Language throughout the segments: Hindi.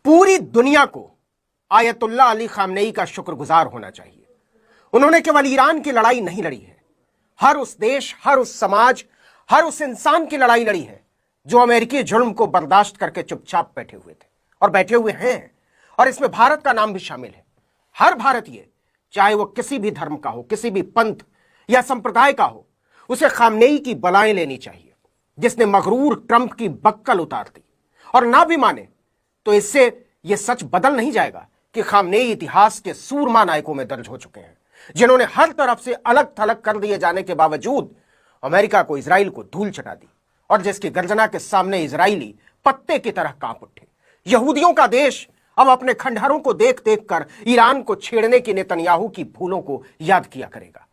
पूरी दुनिया को आयतुल्लाह अली खामनेई का शुक्रगुजार होना चाहिए। उन्होंने केवल ईरान की लड़ाई नहीं लड़ी है, हर उस देश, हर उस समाज, हर उस इंसान की लड़ाई लड़ी है जो अमेरिकी जुल्म को बर्दाश्त करके चुपचाप बैठे हुए थे और बैठे हुए हैं। और इसमें भारत का नाम भी शामिल है। हर भारतीय, चाहे वो किसी भी धर्म का हो, किसी भी पंथ या संप्रदाय का हो, उसे खामनेई की बलाएं लेनी चाहिए, जिसने मगरूर ट्रंप की बक्कल उतार दी। और ना भी माने तो इससे यह सच बदल नहीं जाएगा कि खामनेई इतिहास के सूरमा नायकों में दर्ज हो चुके हैं, जिन्होंने हर तरफ से अलग थलग कर दिए जाने के बावजूद अमेरिका को, इजराइल को धूल चटा दी और जिसकी गर्जना के सामने इजराइली पत्ते की तरह कांप उठे। यहूदियों का देश अब अपने खंडहरों को देख देख कर ईरान को छेड़ने की नेतन्याहू की भूलों को याद किया करेगा।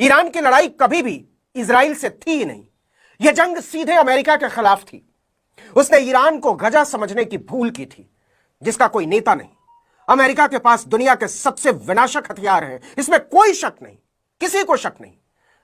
ईरान की लड़ाई कभी भी इजराइल से थी ही नहीं, यह जंग सीधे अमेरिका के खिलाफ थी। उसने ईरान को गजा समझने की भूल की थी, जिसका कोई नेता नहीं। अमेरिका के पास दुनिया के सबसे विनाशक हथियार हैं, इसमें कोई शक नहीं, किसी को शक नहीं।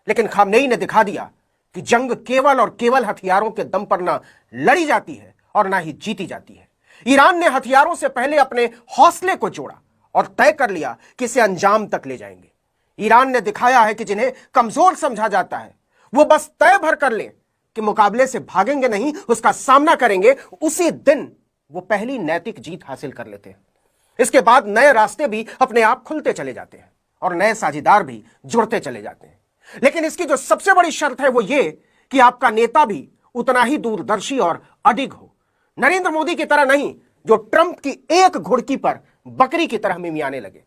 लेकिन खामनेई ने दिखा दिया कि जंग केवल और केवल हथियारों के दम पर ना लड़ी जाती है और ना ही जीती जाती है। ईरान ने हथियारों से पहले अपने हौसले को जोड़ा और तय कर लिया कि इसे अंजाम तक ले जाएंगे। ईरान ने दिखाया है कि जिन्हें कमजोर समझा जाता है वो बस तय भर कर लें कि मुकाबले से भागेंगे नहीं, उसका सामना करेंगे, उसी दिन वो पहली नैतिक जीत हासिल कर लेते हैं। इसके बाद नए रास्ते भी अपने आप खुलते चले जाते हैं और नए साझीदार भी जुड़ते चले जाते हैं। लेकिन इसकी जो सबसे बड़ी शर्त है वो ये कि आपका नेता भी उतना ही दूरदर्शी और अडिग हो। नरेंद्र मोदी की तरह नहीं, जो ट्रंप की एक घुड़की पर बकरी की तरह मिमियाने लगे।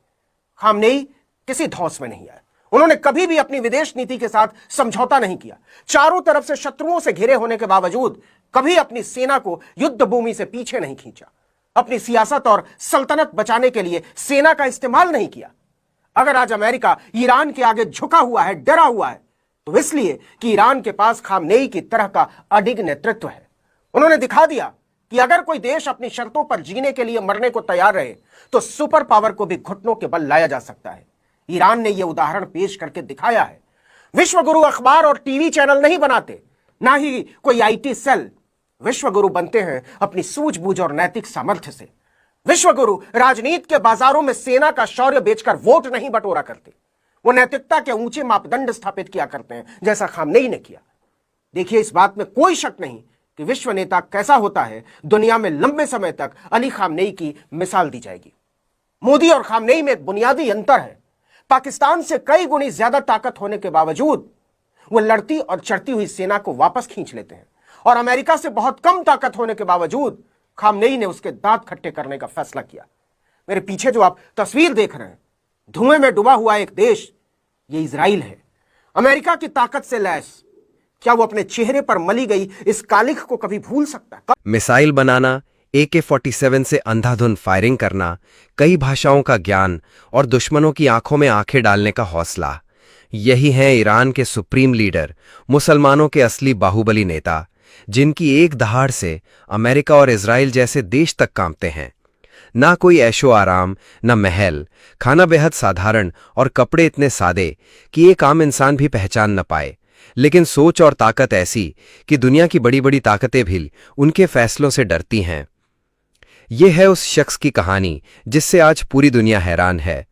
खामनेई किसी धौंस में नहीं आए। उन्होंने कभी भी अपनी विदेश नीति के साथ समझौता नहीं किया। चारों तरफ से शत्रुओं से घिरे होने के बावजूद कभी अपनी सेना को युद्ध भूमि से पीछे नहीं खींचा। अपनी सियासत और सल्तनत बचाने के लिए सेना का इस्तेमाल नहीं किया। अगर आज अमेरिका ईरान के आगे झुका हुआ है, डरा हुआ है, तो इसलिए कि ईरान के पास खामनेई की तरह का अडिग नेतृत्व है। उन्होंने दिखा दिया कि अगर कोई देश अपनी शर्तों पर जीने के लिए मरने को तैयार रहे तो सुपर पावर को भी घुटनों के बल लाया जा सकता है। ईरान ने यह उदाहरण पेश करके दिखाया है। विश्वगुरु अखबार और टीवी चैनल नहीं बनाते, ना ही कोई आईटी सेल। विश्वगुरु बनते हैं अपनी सूझबूझ और नैतिक सामर्थ्य से। विश्वगुरु राजनीति के बाजारों में सेना का शौर्य बेचकर वोट नहीं बटोरा करते, वो नैतिकता के ऊंचे मापदंड स्थापित किया करते हैं, जैसा खामनेई ने किया। देखिए, इस बात में कोई शक नहीं कि विश्व नेता कैसा होता है, दुनिया में लंबे समय तक अली खामनेई की मिसाल दी जाएगी। मोदी और खामनेई में एक बुनियादी अंतर है। पाकिस्तान से कई गुनी ज्यादा ताकत होने के बावजूद वो लड़ती और चढ़ती हुई सेना को वापस खींच लेते हैं, और अमेरिका से बहुत कम ताकत होने के बावजूद खामनेई ने उसके दांत खट्टे करने का फैसला किया। मेरे पीछे जो आप तस्वीर देख रहे हैं, धुएं में डूबा हुआ एक देश, ये इजराइल है। अमेरिका की ताकत से लैस, क्या वो अपने चेहरे पर मली गई इस कालिख को कभी भूल सकता है? मिसाइल बनाना, AK-47 से अंधाधुंध फायरिंग करना, कई भाषाओं का ज्ञान और दुश्मनों की आंखों में आंखें डालने का हौसला, यही हैं ईरान के सुप्रीम लीडर, मुसलमानों के असली बाहुबली नेता, जिनकी एक दहाड़ से अमेरिका और इजराइल जैसे देश तक कांपते हैं। ना कोई ऐशो आराम, ना महल, खाना बेहद साधारण और कपड़े इतने सादे कि एक आम इंसान भी पहचान न पाए, लेकिन सोच और ताकत ऐसी कि दुनिया की बड़ी बड़ी ताकतें भी उनके फैसलों से डरती हैं। यह है उस शख्स की कहानी जिससे आज पूरी दुनिया हैरान है।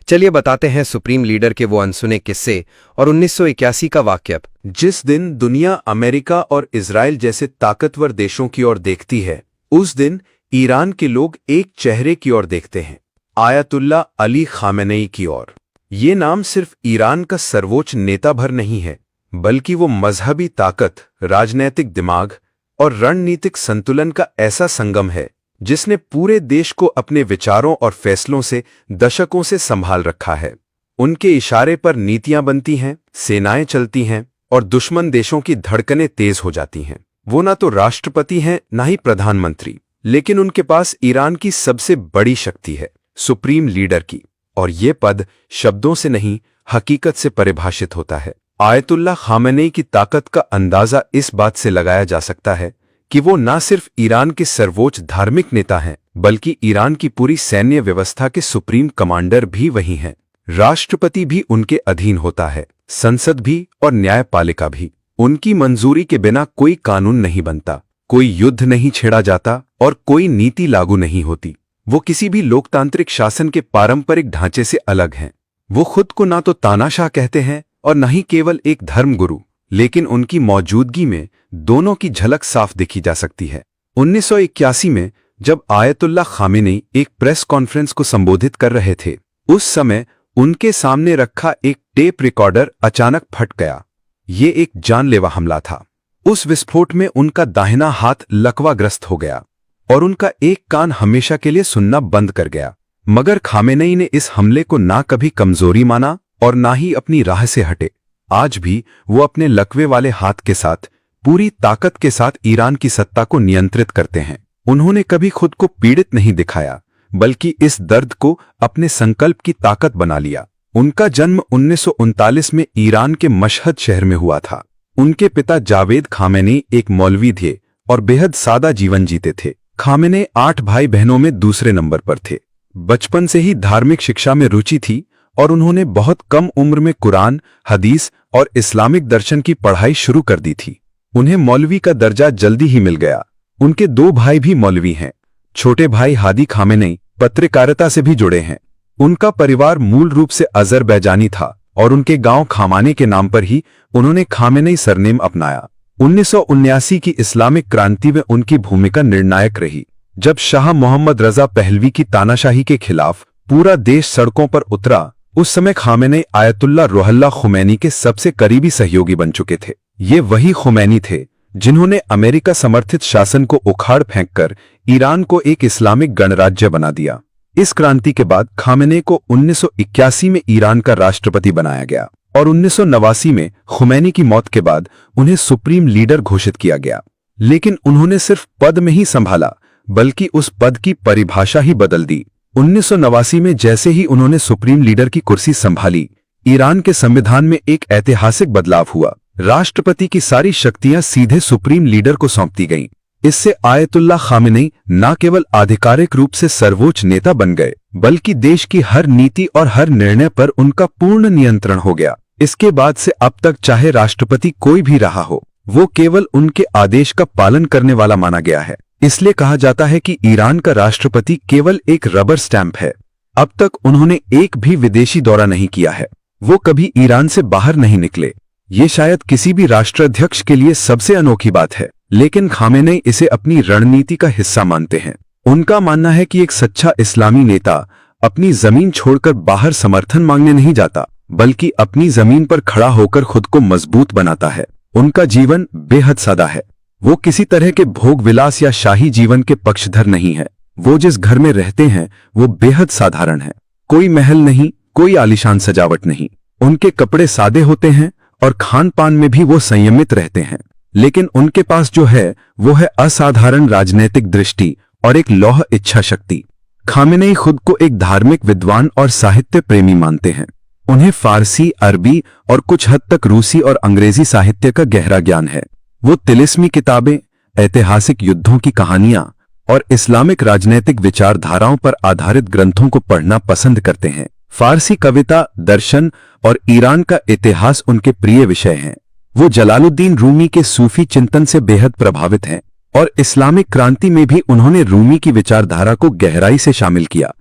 चलिए बताते हैं सुप्रीम लीडर के वो अनसुने किस्से और 1981 का वाकया। जिस दिन दुनिया अमेरिका और इजराइल जैसे ताकतवर देशों की ओर देखती है, उस दिन ईरान के लोग एक चेहरे की ओर देखते हैं, आयतुल्लाह अली खामेनेई की ओर। ये नाम सिर्फ ईरान का सर्वोच्च नेता भर नहीं है, बल्कि वो मजहबी ताकत, राजनैतिक दिमाग और रणनीतिक संतुलन का ऐसा संगम है जिसने पूरे देश को अपने विचारों और फैसलों से दशकों से संभाल रखा है। उनके इशारे पर नीतियां बनती हैं, सेनाएं चलती हैं और दुश्मन देशों की धड़कनें तेज हो जाती हैं। वो ना तो राष्ट्रपति हैं, ना ही प्रधानमंत्री, लेकिन उनके पास ईरान की सबसे बड़ी शक्ति है, सुप्रीम लीडर की। और ये पद शब्दों से नहीं, हकीकत से परिभाषित होता है। आयतुल्लाह खामेनेई की ताकत का अंदाजा इस बात से लगाया जा सकता है कि वो न सिर्फ ईरान के सर्वोच्च धार्मिक नेता हैं, बल्कि ईरान की पूरी सैन्य व्यवस्था के सुप्रीम कमांडर भी वही हैं। राष्ट्रपति भी उनके अधीन होता है, संसद भी और न्यायपालिका भी। उनकी मंजूरी के बिना कोई कानून नहीं बनता। कोई युद्ध नहीं छेड़ा जाता और कोई नीति लागू नहीं होती। वो किसी भी लोकतांत्रिक शासन के पारंपरिक ढांचे से अलग हैं। वो खुद को ना तो तानाशाह कहते हैं और न ही केवल एक धर्मगुरु, लेकिन उनकी मौजूदगी में दोनों की झलक साफ देखी जा सकती है। 1981 में जब आयतुल्ला खामेनी एक प्रेस कॉन्फ्रेंस को संबोधित कर रहे थे, उस समय उनके सामने रखा एक टेप रिकॉर्डर अचानक फट गया। ये एक जानलेवा हमला था। उस विस्फोट में उनका दाहिना हाथ लकवाग्रस्त हो गया और उनका एक कान हमेशा के लिए सुनना बंद कर गया। मगर खामेनेई ने इस हमले को ना कभी कमजोरी माना और ना ही अपनी राह से हटे। आज भी वो अपने लकवे वाले हाथ के साथ पूरी ताकत के साथ ईरान की सत्ता को नियंत्रित करते हैं। उन्होंने कभी खुद को पीड़ित नहीं दिखाया, बल्कि इस दर्द को अपने संकल्प की ताकत बना लिया। उनका जन्म 1939 में ईरान के मशहद शहर में हुआ था। उनके पिता जावेद खामेनी एक मौलवी थे और बेहद सादा जीवन जीते थे। खामेनी 8 भाई बहनों में दूसरे नंबर पर थे। बचपन से ही धार्मिक शिक्षा में रुचि थी और उन्होंने बहुत कम उम्र में कुरान, हदीस और इस्लामिक दर्शन की पढ़ाई शुरू कर दी थी। उन्हें मौलवी का दर्जा जल्दी ही मिल गया। उनके 2 भाई भी मौलवी हैं। छोटे भाई हादी खामेनी पत्रकारिता से भी जुड़े हैं। उनका परिवार मूल रूप से अजरबैजानी था और उनके गांव खामाने के नाम पर ही उन्होंने खामेनी सरनेम अपनाया। 1979 की इस्लामिक क्रांति में उनकी भूमिका निर्णायक रही। जब शाह मोहम्मद रजा पहलवी की तानाशाही के खिलाफ पूरा देश सड़कों पर उतरा, उस समय खामेनी आयतुल्ला रुहुल्लाह खुमैनी के सबसे करीबी सहयोगी बन चुके थे। ये वही खुमैनी थे जिन्होंने अमेरिका समर्थित शासन को उखाड़ फेंककर ईरान को एक इस्लामिक गणराज्य बना दिया। इस क्रांति के बाद खामेनी को 1981 में ईरान का राष्ट्रपति बनाया गया और 1989 में खुमैनी की मौत के बाद उन्हें सुप्रीम लीडर घोषित किया गया। लेकिन उन्होंने सिर्फ पद में ही संभाला, बल्कि उस पद की परिभाषा ही बदल दी। 1989 में जैसे ही उन्होंने सुप्रीम लीडर की कुर्सी संभाली, ईरान के संविधान में एक ऐतिहासिक बदलाव हुआ। राष्ट्रपति की सारी शक्तियां सीधे सुप्रीम लीडर को सौंप दी गईं। इससे आयतुल्ला खामेनी न केवल आधिकारिक रूप से सर्वोच्च नेता बन गए, बल्कि देश की हर नीति और हर निर्णय पर उनका पूर्ण नियंत्रण हो गया। इसके बाद से अब तक चाहे राष्ट्रपति कोई भी रहा हो, वो केवल उनके आदेश का पालन करने वाला माना गया है। इसलिए कहा जाता है कि ईरान का राष्ट्रपति केवल एक रबर स्टैंप है। अब तक उन्होंने एक भी विदेशी दौरा नहीं किया है। वो कभी ईरान से बाहर नहीं निकले। ये शायद किसी भी राष्ट्राध्यक्ष के लिए सबसे अनोखी बात है, लेकिन खामेनी इसे अपनी रणनीति का हिस्सा मानते हैं। उनका मानना है कि एक सच्चा इस्लामी नेता अपनी जमीन छोड़कर बाहर समर्थन मांगने नहीं जाता, बल्कि अपनी जमीन पर खड़ा होकर खुद को मजबूत बनाता है। उनका जीवन बेहद सादा है। वो किसी तरह के भोग विलास या शाही जीवन के पक्षधर नहीं है। वो जिस घर में रहते हैं वो बेहद साधारण है। कोई महल नहीं, कोई आलीशान सजावट नहीं। उनके कपड़े सादे होते हैं और खान पान में भी वो संयमित रहते हैं। लेकिन उनके पास जो है वो है असाधारण राजनीतिक दृष्टि और एक लौह इच्छा शक्ति। खामेनी खुद को एक धार्मिक विद्वान और साहित्य प्रेमी मानते हैं। उन्हें फारसी, अरबी और कुछ हद तक रूसी और अंग्रेजी साहित्य का गहरा ज्ञान है। वो तिलिस्मी किताबें, ऐतिहासिक युद्धों की कहानियां और इस्लामिक राजनीतिक विचारधाराओं पर आधारित ग्रंथों को पढ़ना पसंद करते हैं। फारसी कविता, दर्शन और ईरान का इतिहास उनके प्रिय विषय हैं। वो जलालुद्दीन रूमी के सूफी चिंतन से बेहद प्रभावित हैं और इस्लामिक क्रांति में भी उन्होंने रूमी की विचारधारा को गहराई से शामिल किया।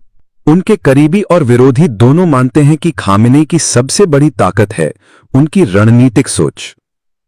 उनके करीबी और विरोधी दोनों मानते हैं कि खामेनी की सबसे बड़ी ताकत है उनकी रणनीतिक सोच।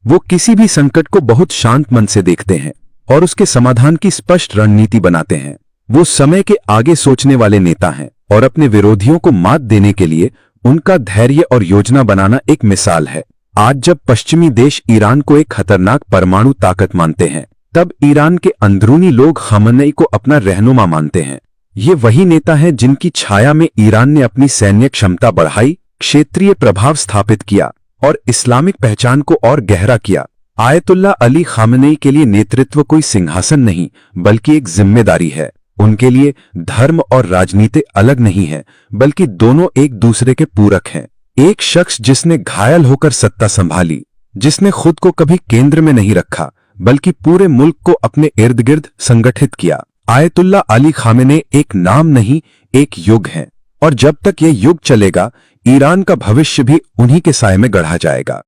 वो किसी भी संकट को बहुत शांत मन से देखते हैं और उसके समाधान की स्पष्ट रणनीति बनाते हैं। वो समय के आगे सोचने वाले नेता हैं और अपने विरोधियों को मात देने के लिए उनका धैर्य और योजना बनाना एक मिसाल है। आज जब पश्चिमी देश ईरान को एक खतरनाक परमाणु ताकत मानते हैं, तब ईरान के अंदरूनी लोग खामेनी को अपना रहनुमा मानते हैं। ये वही नेता हैं जिनकी छाया में ईरान ने अपनी सैन्य क्षमता बढ़ाई, क्षेत्रीय प्रभाव स्थापित किया और इस्लामिक पहचान को और गहरा किया। आयतुल्ला अली खामेनी के लिए नेतृत्व कोई सिंहासन नहीं, बल्कि एक जिम्मेदारी है। उनके लिए धर्म और राजनीति अलग नहीं है, बल्कि दोनों एक दूसरे के पूरक हैं। एक शख्स जिसने घायल होकर सत्ता संभाली, जिसने खुद को कभी केंद्र में नहीं रखा, बल्कि पूरे मुल्क को अपने इर्द गिर्द संगठित किया। आयतुल्ला अली खामेनी एक नाम नहीं, एक युग है और जब तक ये युग चलेगा, ईरान का भविष्य भी उन्हीं के साए में गढ़ा जाएगा।